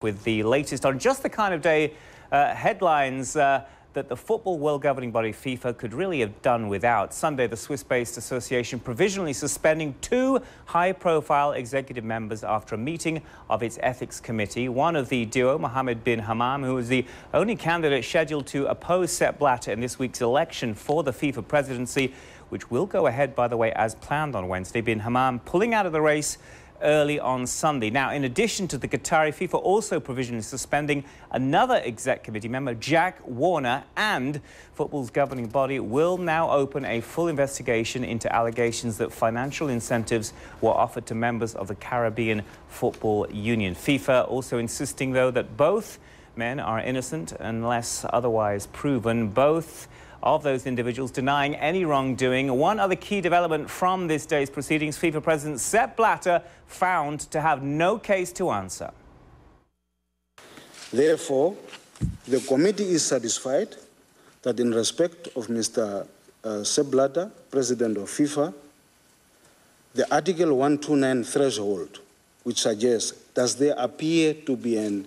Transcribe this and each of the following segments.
With the latest on just the kind of day headlines that the football world governing body FIFA could really have done without. Sunday, the Swiss-based association provisionally suspending two high-profile executive members after a meeting of its ethics committee. One of the duo, Mohammed bin Hammam, who was the only candidate scheduled to oppose Sepp Blatter in this week's election for the FIFA presidency, which will go ahead, by the way, as planned on Wednesday. Bin Hammam pulling out of the race early on Sunday. Now, in addition to the Qatari, FIFA also provisionally suspending another exec committee member, Jack Warner, and football's governing body will now open a full investigation into allegations that financial incentives were offered to members of the Caribbean Football Union. FIFA also insisting, though, that both men are innocent unless otherwise proven. Both of those individuals denying any wrongdoing. One other key development from this day's proceedings, FIFA President Sepp Blatter found to have no case to answer. Therefore, the committee is satisfied that in respect of Mr. Sepp Blatter, President of FIFA, the Article 129 threshold, which suggests does there appear to be an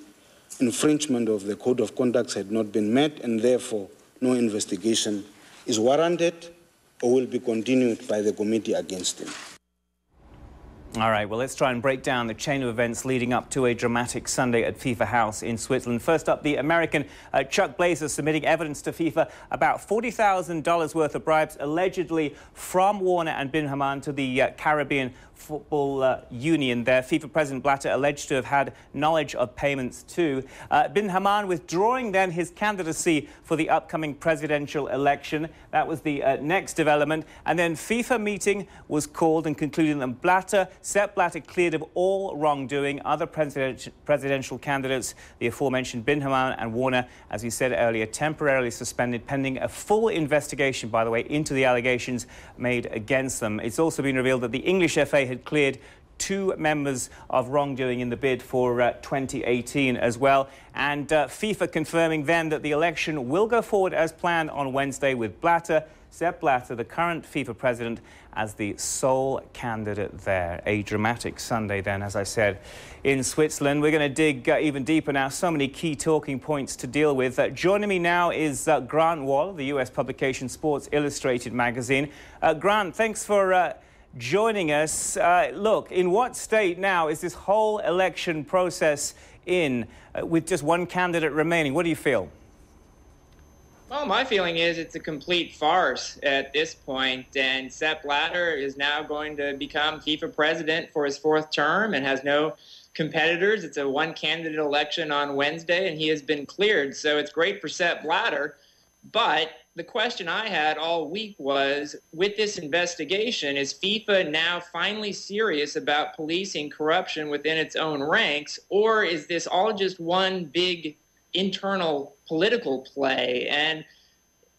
infringement of the Code of Conduct had not been met, and therefore no investigation is warranted or will be continued by the committee against him. All right, well, let's try and break down the chain of events leading up to a dramatic Sunday at FIFA House in Switzerland. First up, the American Chuck Blazer submitting evidence to FIFA about $40,000 worth of bribes allegedly from Warner and bin Hammam to the Caribbean Football Union there. FIFA President Blatter alleged to have had knowledge of payments too. Bin Hammam withdrawing then his candidacy for the upcoming presidential election. That was the next development. And then FIFA meeting was called and concluded that Sepp Blatter cleared of all wrongdoing. Other presidential candidates, the aforementioned bin Hammam and Warner, as we said earlier, temporarily suspended pending a full investigation, by the way, into the allegations made against them. It's also been revealed that the English FA had cleared two members of wrongdoing in the bid for 2018 as well. And FIFA confirming then that the election will go forward as planned on Wednesday with Sepp Blatter, the current FIFA president, as the sole candidate there. A dramatic Sunday then, as I said, in Switzerland. We're going to dig even deeper now. So many key talking points to deal with. Joining me now is Grant Wall, the US publication Sports Illustrated magazine. Grant, thanks for joining us. Look, in what state now is this whole election process in, with just one candidate remaining? What do you feel? Well, my feeling is it's a complete farce at this point, and Sepp Blatter is now going to become FIFA president for his fourth term and has no competitors. It's a one-candidate election on Wednesday, and he has been cleared, so it's great for Sepp Blatter. But the question I had all week was, with this investigation, is FIFA now finally serious about policing corruption within its own ranks, or is this all just one big internal political play? And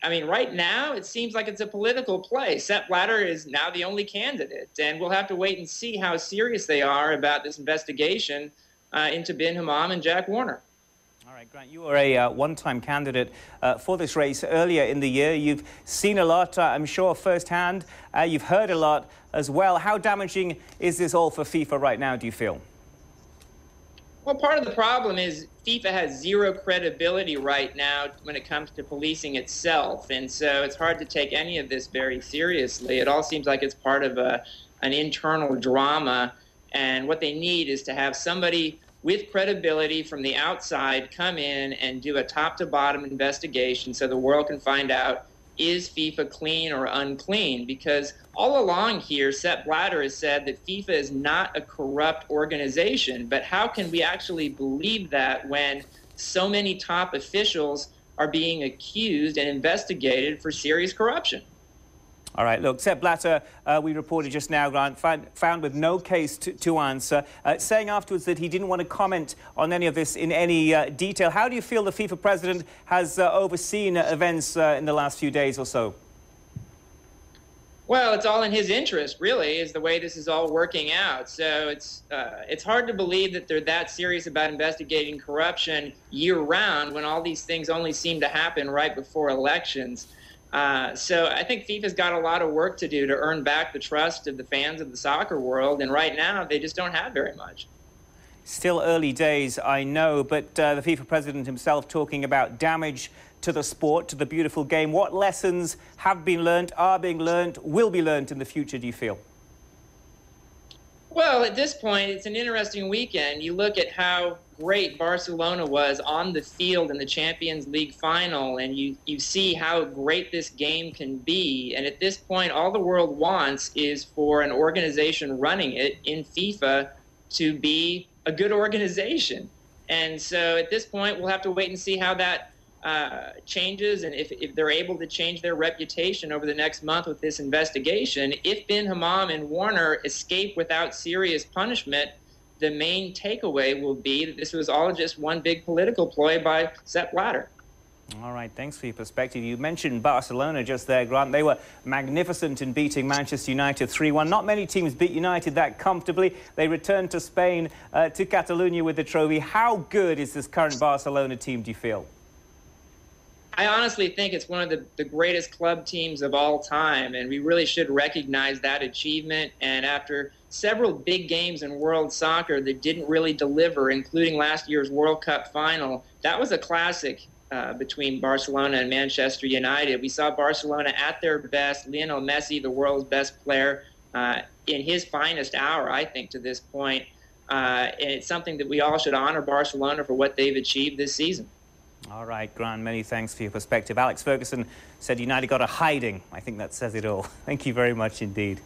I mean, right now it seems like it's a political play. Sepp Blatter is now the only candidate, and we'll have to wait and see how serious they are about this investigation into bin Hammam and Jack Warner. All right, Grant, you were a one-time candidate for this race earlier in the year. You've seen a lot, I'm sure, firsthand. You've heard a lot as well. How damaging is this all for FIFA right now, do you feel? Well, part of the problem is FIFA has zero credibility right now when it comes to policing itself, and so it's hard to take any of this very seriously. It all seems like it's part of an internal drama, and what they need is to have somebody with credibility from the outside come in and do a top-to-bottom investigation so the world can find out, is FIFA clean or unclean? Because all along here, Sepp Blatter has said that FIFA is not a corrupt organization. But how can we actually believe that when so many top officials are being accused and investigated for serious corruption? All right, look, Sepp Blatter, we reported just now, Grant, found with no case to answer, saying afterwards that he didn't want to comment on any of this in any detail. How do you feel the FIFA president has overseen events in the last few days or so? Well, it's all in his interest, really, is the way this is all working out. So it's hard to believe that they're that serious about investigating corruption year-round when all these things only seem to happen right before elections. So I think FIFA's got a lot of work to do to earn back the trust of the fans of the soccer world, and right now they just don't have very much. Still early days, I know, but the FIFA president himself talking about damage to the sport, to the beautiful game. What lessons have been learnt, are being learnt, will be learnt in the future, do you feel? Well, at this point, it's an interesting weekend. You look at how great Barcelona was on the field in the Champions League final, and you see how great this game can be. And at this point, all the world wants is for an organization running it in FIFA to be a good organization. And so at this point, we'll have to wait and see how that changes, and if they're able to change their reputation over the next month with this investigation. If bin Hammam and Warner escape without serious punishment, the main takeaway will be that this was all just one big political ploy by Sepp Blatter. All right, thanks for your perspective. You mentioned Barcelona just there, Grant. They were magnificent in beating Manchester United 3-1. Not many teams beat United that comfortably. They returned to Spain, to Catalonia with the trophy. How good is this current Barcelona team, do you feel? I honestly think it's one of the greatest club teams of all time, and we really should recognize that achievement. And after several big games in world soccer that didn't really deliver, including last year's World Cup final, that was a classic between Barcelona and Manchester United. We saw Barcelona at their best, Lionel Messi, the world's best player, in his finest hour, I think, to this point. And it's something that we all should honor Barcelona for what they've achieved this season. All right, Grant, many thanks for your perspective. Alex Ferguson said United got a hiding. I think that says it all. Thank you very much indeed.